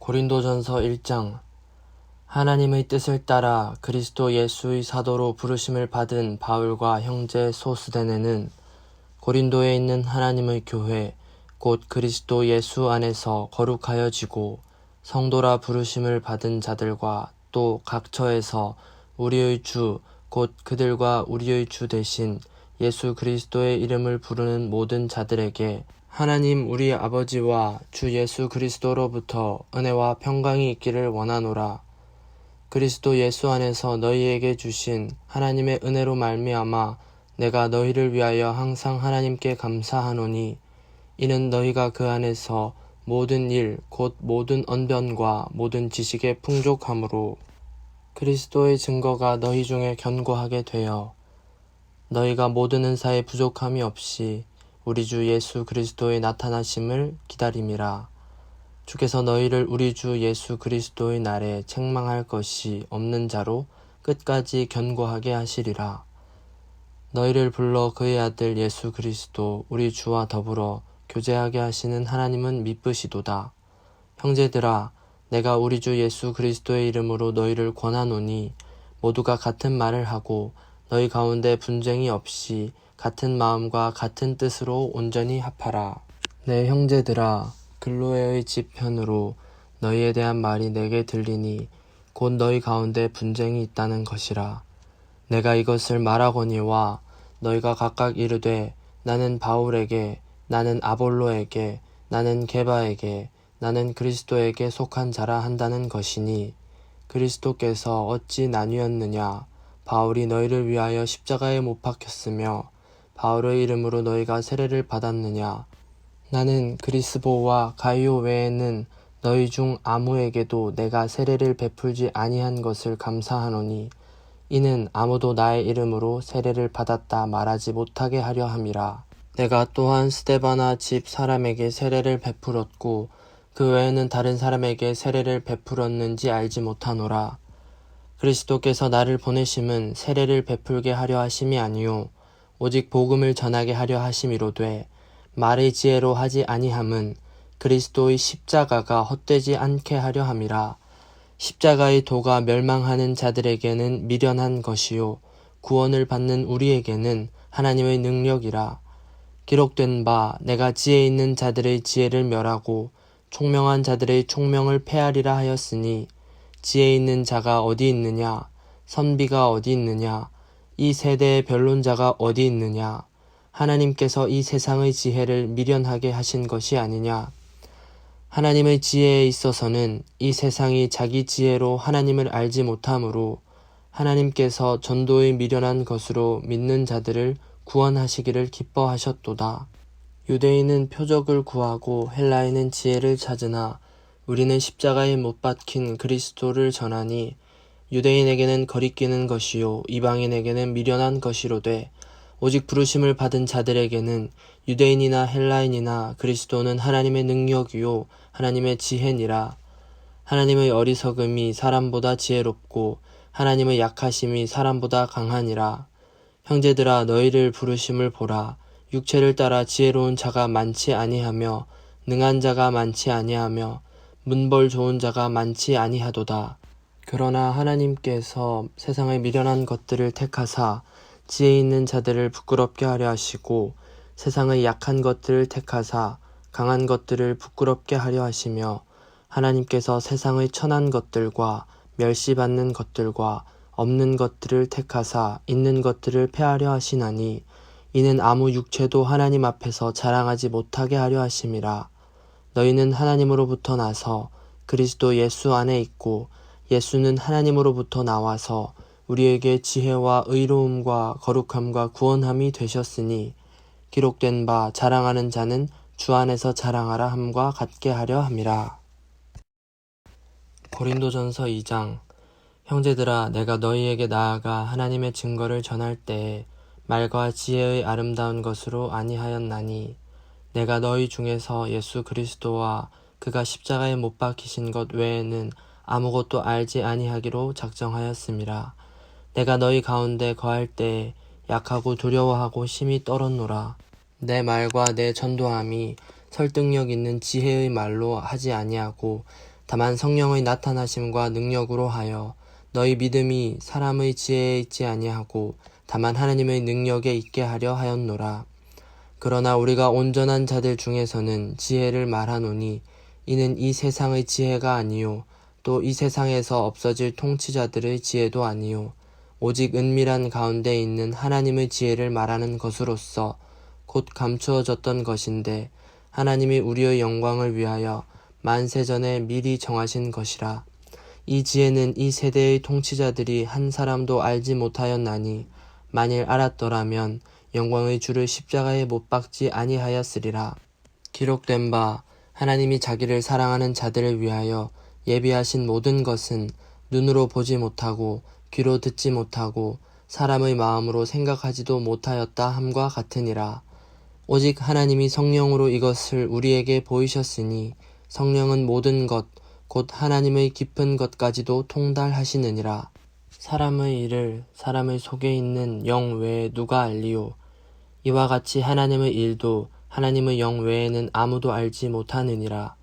고린도전서 1장. 하나님의 뜻을 따라 그리스도 예수의 사도로 부르심을 받은 바울과 형제 소스데네는 고린도에 있는 하나님의 교회 곧 그리스도 예수 안에서 거룩하여지고 성도라 부르심을 받은 자들과 또 각처에서 우리의 주 곧 그들과 우리의 주 대신 예수 그리스도의 이름을 부르는 모든 자들에게 하나님 우리 아버지와 주 예수 그리스도로부터 은혜와 평강이 있기를 원하노라. 그리스도 예수 안에서 너희에게 주신 하나님의 은혜로 말미암아 내가 너희를 위하여 항상 하나님께 감사하노니 이는 너희가 그 안에서 모든 일 곧 모든 언변과 모든 지식에 풍족함으로 그리스도의 증거가 너희 중에 견고하게 되어 너희가 모든 은사에 부족함이 없이 우리 주 예수 그리스도의 나타나심을 기다림이라. 주께서 너희를 우리 주 예수 그리스도의 날에 책망할 것이 없는 자로 끝까지 견고하게 하시리라. 너희를 불러 그의 아들 예수 그리스도 우리 주와 더불어 교제하게 하시는 하나님은 미쁘시도다. 형제들아, 내가 우리 주 예수 그리스도의 이름으로 너희를 권하노니 모두가 같은 말을 하고 너희 가운데 분쟁이 없이 같은 마음과 같은 뜻으로 온전히 합하라. 내 형제들아, 글로에의 집 편으로 너희에 대한 말이 내게 들리니 곧 너희 가운데 분쟁이 있다는 것이라. 내가 이것을 말하거니와 너희가 각각 이르되 나는 바울에게, 나는 아볼로에게, 나는 게바에게, 나는 그리스도에게 속한 자라 한다는 것이니 그리스도께서 어찌 나뉘었느냐. 바울이 너희를 위하여 십자가에 못 박혔으며 바울의 이름으로 너희가 세례를 받았느냐. 나는 그리스보와 가이오 외에는 너희 중 아무에게도 내가 세례를 베풀지 아니한 것을 감사하노니 이는 아무도 나의 이름으로 세례를 받았다 말하지 못하게 하려 함이라. 내가 또한 스데바나 집 사람에게 세례를 베풀었고 그 외에는 다른 사람에게 세례를 베풀었는지 알지 못하노라. 그리스도께서 나를 보내심은 세례를 베풀게 하려 하심이 아니요 오직 복음을 전하게 하려 하심이로되 말의 지혜로 하지 아니함은 그리스도의 십자가가 헛되지 않게 하려 함이라. 십자가의 도가 멸망하는 자들에게는 미련한 것이요 구원을 받는 우리에게는 하나님의 능력이라. 기록된 바 내가 지혜 있는 자들의 지혜를 멸하고 총명한 자들의 총명을 폐하리라 하였으니 지혜 있는 자가 어디 있느냐? 선비가 어디 있느냐? 이 세대의 변론자가 어디 있느냐? 하나님께서 이 세상의 지혜를 미련하게 하신 것이 아니냐? 하나님의 지혜에 있어서는 이 세상이 자기 지혜로 하나님을 알지 못하므로 하나님께서 전도의 미련한 것으로 믿는 자들을 구원하시기를 기뻐하셨도다. 유대인은 표적을 구하고 헬라인은 지혜를 찾으나 우리는 십자가에 못 박힌 그리스도를 전하니 유대인에게는 거리끼는 것이요 이방인에게는 미련한 것이로되 오직 부르심을 받은 자들에게는 유대인이나 헬라인이나 그리스도는 하나님의 능력이요 하나님의 지혜니라. 하나님의 어리석음이 사람보다 지혜롭고 하나님의 약하심이 사람보다 강하니라. 형제들아, 너희를 부르심을 보라. 육체를 따라 지혜로운 자가 많지 아니하며 능한 자가 많지 아니하며 문벌 좋은 자가 많지 아니하도다. 그러나 하나님께서 세상의 미련한 것들을 택하사 지혜 있는 자들을 부끄럽게 하려 하시고 세상의 약한 것들을 택하사 강한 것들을 부끄럽게 하려 하시며 하나님께서 세상의 천한 것들과 멸시받는 것들과 없는 것들을 택하사 있는 것들을 폐하려 하시나니 이는 아무 육체도 하나님 앞에서 자랑하지 못하게 하려 하심이라. 너희는 하나님으로부터 나서 그리스도 예수 안에 있고 예수는 하나님으로부터 나와서 우리에게 지혜와 의로움과 거룩함과 구원함이 되셨으니 기록된 바 자랑하는 자는 주 안에서 자랑하라 함과 같게 하려 함이라. 고린도전서 2장. 형제들아, 내가 너희에게 나아가 하나님의 증거를 전할 때에 말과 지혜의 아름다운 것으로 아니하였나니 내가 너희 중에서 예수 그리스도와 그가 십자가에 못 박히신 것 외에는 아무것도 알지 아니하기로 작정하였음이라. 내가 너희 가운데 거할 때에 약하고 두려워하고 심히 떨었노라. 내 말과 내 전도함이 설득력 있는 지혜의 말로 하지 아니하고 다만 성령의 나타나심과 능력으로 하여 너희 믿음이 사람의 지혜에 있지 아니하고 다만 하나님의 능력에 있게 하려 하였노라. 그러나 우리가 온전한 자들 중에서는 지혜를 말하노니 이는 이 세상의 지혜가 아니요 또 이 세상에서 없어질 통치자들의 지혜도 아니요 오직 은밀한 가운데 있는 하나님의 지혜를 말하는 것으로서 곧 감추어졌던 것인데 하나님이 우리의 영광을 위하여 만세전에 미리 정하신 것이라. 이 지혜는 이 세대의 통치자들이 한 사람도 알지 못하였나니 만일 알았더라면 영광의 주를 십자가에 못 박지 아니하였으리라. 기록된 바 하나님이 자기를 사랑하는 자들을 위하여 예비하신 모든 것은 눈으로 보지 못하고 귀로 듣지 못하고 사람의 마음으로 생각하지도 못하였다 함과 같으니라. 오직 하나님이 성령으로 이것을 우리에게 보이셨으니 성령은 모든 것 곧 하나님의 깊은 것까지도 통달하시느니라. 사람의 일을 사람의 속에 있는 영 외에 누가 알리요? 이와 같이 하나님의 일도 하나님의 영 외에는 아무도 알지 못하느니라.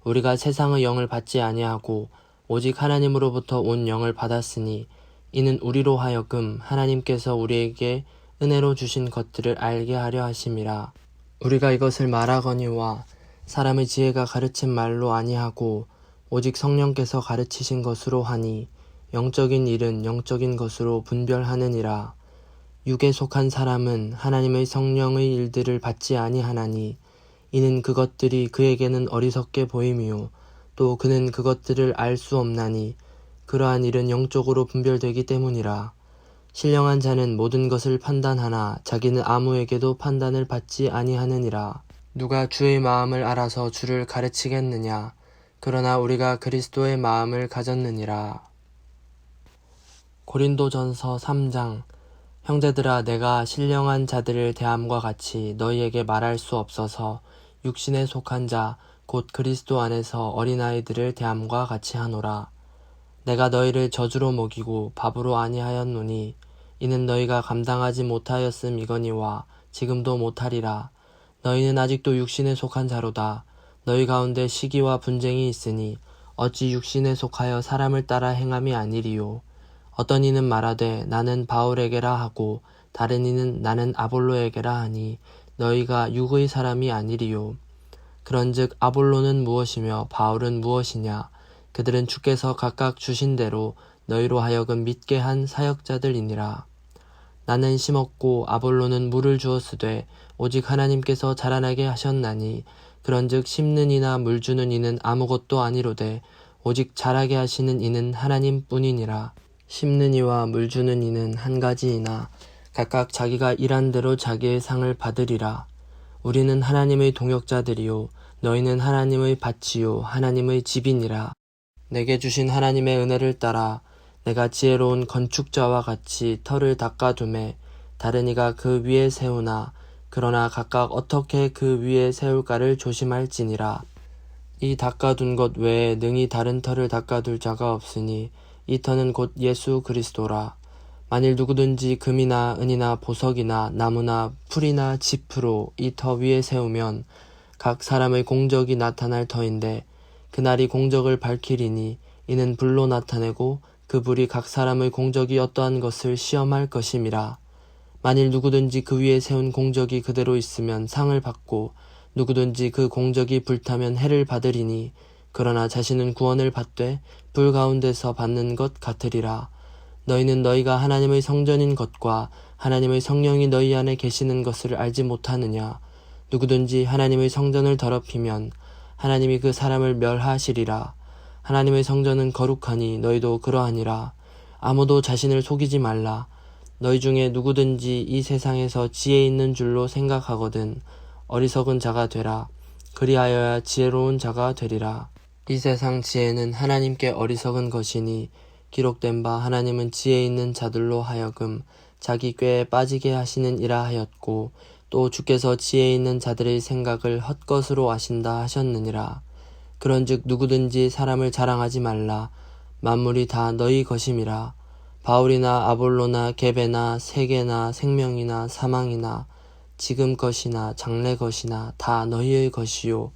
우리가 세상의 영을 받지 아니하고 오직 하나님으로부터 온 영을 받았으니 이는 우리로 하여금 하나님께서 우리에게 은혜로 주신 것들을 알게 하려 하심이라. 우리가 이것을 말하거니와 사람의 지혜가 가르친 말로 아니하고 오직 성령께서 가르치신 것으로 하니 영적인 일은 영적인 것으로 분별하느니라. 육에 속한 사람은 하나님의 성령의 일들을 받지 아니하나니 이는 그것들이 그에게는 어리석게 보임이요 또 그는 그것들을 알 수 없나니 그러한 일은 영적으로 분별되기 때문이라. 신령한 자는 모든 것을 판단하나 자기는 아무에게도 판단을 받지 아니하느니라. 누가 주의 마음을 알아서 주를 가르치겠느냐? 그러나 우리가 그리스도의 마음을 가졌느니라. 고린도전서 3장. 형제들아, 내가 신령한 자들을 대함과 같이 너희에게 말할 수 없어서 육신에 속한 자 곧 그리스도 안에서 어린아이들을 대함과 같이 하노라. 내가 너희를 저주로 먹이고 밥으로 아니하였노니 이는 너희가 감당하지 못하였음이거니와 지금도 못하리라. 너희는 아직도 육신에 속한 자로다. 너희 가운데 시기와 분쟁이 있으니 어찌 육신에 속하여 사람을 따라 행함이 아니리요. 어떤 이는 말하되 나는 바울에게라 하고 다른 이는 나는 아볼로에게라 하니 너희가 육의 사람이 아니리요. 그런즉 아볼로는 무엇이며 바울은 무엇이냐? 그들은 주께서 각각 주신 대로 너희로 하여금 믿게 한 사역자들이니라. 나는 심었고 아볼로는 물을 주었으되 오직 하나님께서 자라나게 하셨나니 그런즉 심는 이나 물 주는 이는 아무것도 아니로되 오직 자라게 하시는 이는 하나님뿐이니라. 심는 이와 물 주는 이는 한 가지이나 각각 자기가 일한 대로 자기의 상을 받으리라. 우리는 하나님의 동역자들이요 너희는 하나님의 밭이요 하나님의 집이니라. 내게 주신 하나님의 은혜를 따라 내가 지혜로운 건축자와 같이 터를 닦아두매 다른 이가 그 위에 세우나 그러나 각각 어떻게 그 위에 세울까를 조심할지니라. 이 닦아둔 것 외에 능히 다른 터를 닦아둘 자가 없으니 이 터는 곧 예수 그리스도라. 만일 누구든지 금이나 은이나 보석이나 나무나 풀이나 짚으로 이 터 위에 세우면 각 사람의 공적이 나타날 터인데 그날이 공적을 밝히리니 이는 불로 나타내고 그 불이 각 사람의 공적이 어떠한 것을 시험할 것임이라. 만일 누구든지 그 위에 세운 공적이 그대로 있으면 상을 받고 누구든지 그 공적이 불타면 해를 받으리니 그러나 자신은 구원을 받되 불 가운데서 받는 것 같으리라. 너희는 너희가 하나님의 성전인 것과 하나님의 성령이 너희 안에 계시는 것을 알지 못하느냐? 누구든지 하나님의 성전을 더럽히면 하나님이 그 사람을 멸하시리라. 하나님의 성전은 거룩하니 너희도 그러하니라. 아무도 자신을 속이지 말라. 너희 중에 누구든지 이 세상에서 지혜 있는 줄로 생각하거든 어리석은 자가 되라. 그리하여야 지혜로운 자가 되리라. 이 세상 지혜는 하나님께 어리석은 것이니 기록된 바 하나님은 지혜 있는 자들로 하여금 자기 꾀에 빠지게 하시는 이라 하였고 또 주께서 지혜 있는 자들의 생각을 헛것으로 아신다 하셨느니라. 그런즉 누구든지 사람을 자랑하지 말라. 만물이 다 너희 것임이라. 바울이나 아볼로나 게베나 세계나 생명이나 사망이나 지금 것이나 장래 것이나 다 너희의 것이요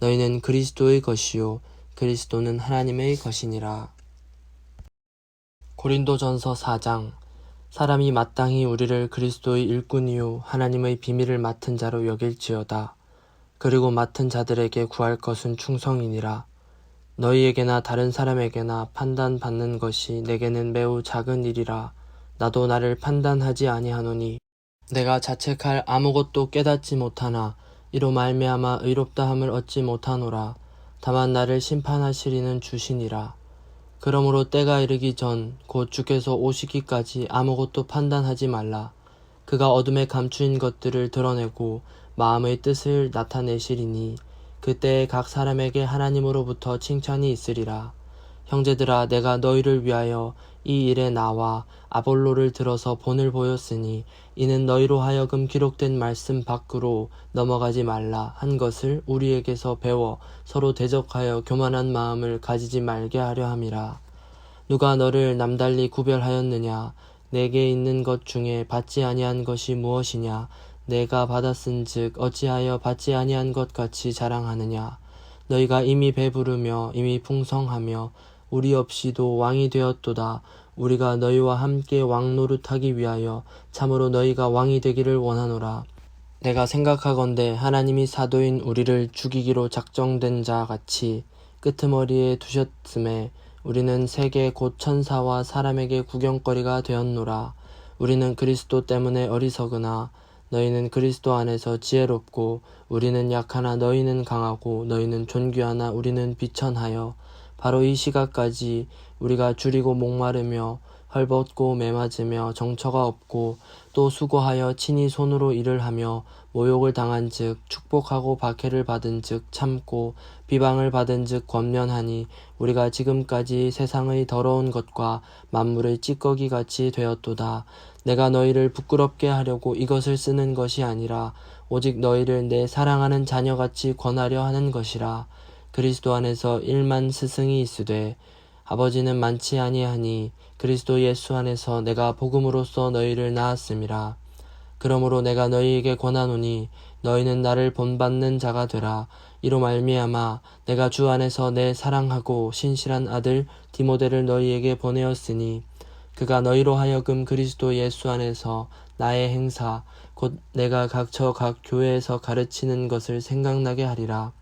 너희는 그리스도의 것이요 그리스도는 하나님의 것이니라. 고린도전서 4장. 사람이 마땅히 우리를 그리스도의 일꾼이요 하나님의 비밀을 맡은 자로 여길지어다. 그리고 맡은 자들에게 구할 것은 충성이니라. 너희에게나 다른 사람에게나 판단받는 것이 내게는 매우 작은 일이라. 나도 나를 판단하지 아니하노니 내가 자책할 아무것도 깨닫지 못하나 이로 말미암아 의롭다함을 얻지 못하노라. 다만 나를 심판하시리는 주시니라. 그러므로 때가 이르기 전 곧 주께서 오시기까지 아무것도 판단하지 말라. 그가 어둠에 감추인 것들을 드러내고 마음의 뜻을 나타내시리니 그때에 각 사람에게 하나님으로부터 칭찬이 있으리라. 형제들아, 내가 너희를 위하여 이 일에 나와 아볼로를 들어서 본을 보였으니 이는 너희로 하여금 기록된 말씀 밖으로 넘어가지 말라 한 것을 우리에게서 배워 서로 대적하여 교만한 마음을 가지지 말게 하려 함이라. 누가 너를 남달리 구별하였느냐? 내게 있는 것 중에 받지 아니한 것이 무엇이냐? 내가 받았은즉 어찌하여 받지 아니한 것 같이 자랑하느냐? 너희가 이미 배부르며 이미 풍성하며 우리 없이도 왕이 되었도다. 우리가 너희와 함께 왕 노릇하기 위하여 참으로 너희가 왕이 되기를 원하노라. 내가 생각하건대 하나님이 사도인 우리를 죽이기로 작정된 자 같이 끄트머리에 두셨음에 우리는 세계 곧 천사와 사람에게 구경거리가 되었노라. 우리는 그리스도 때문에 어리석으나 너희는 그리스도 안에서 지혜롭고 우리는 약하나 너희는 강하고 너희는 존귀하나 우리는 비천하여 바로 이 시각까지 우리가 줄이고 목마르며 헐벗고 매맞으며 정처가 없고 또 수고하여 친히 손으로 일을 하며 모욕을 당한즉 축복하고 박해를 받은즉 참고 비방을 받은즉 권면하니 우리가 지금까지 세상의 더러운 것과 만물의 찌꺼기 같이 되었도다. 내가 너희를 부끄럽게 하려고 이것을 쓰는 것이 아니라 오직 너희를 내 사랑하는 자녀같이 권하려 하는 것이라. 그리스도 안에서 1만 스승이 있으되 아버지는 많지 아니하니 그리스도 예수 안에서 내가 복음으로써 너희를 낳았음이라. 그러므로 내가 너희에게 권하노니 너희는 나를 본받는 자가 되라. 이로 말미암아 내가 주 안에서 내 사랑하고 신실한 아들 디모데를 너희에게 보내었으니 그가 너희로 하여금 그리스도 예수 안에서 나의 행사 곧 내가 각처 각 교회에서 가르치는 것을 생각나게 하리라.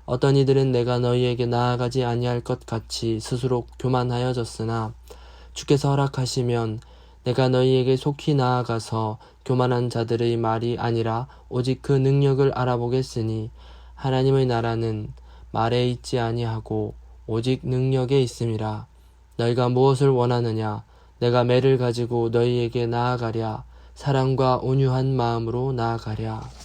어떤 이들은 내가 너희에게 나아가지 아니할 것 같이 스스로 교만하여졌으나 주께서 허락하시면 내가 너희에게 속히 나아가서 교만한 자들의 말이 아니라 오직 그 능력을 알아보겠으니 하나님의 나라는 말에 있지 아니하고 오직 능력에 있음이라. 너희가 무엇을 원하느냐? 내가 매를 가지고 너희에게 나아가랴. 사랑과 온유한 마음으로 나아가랴.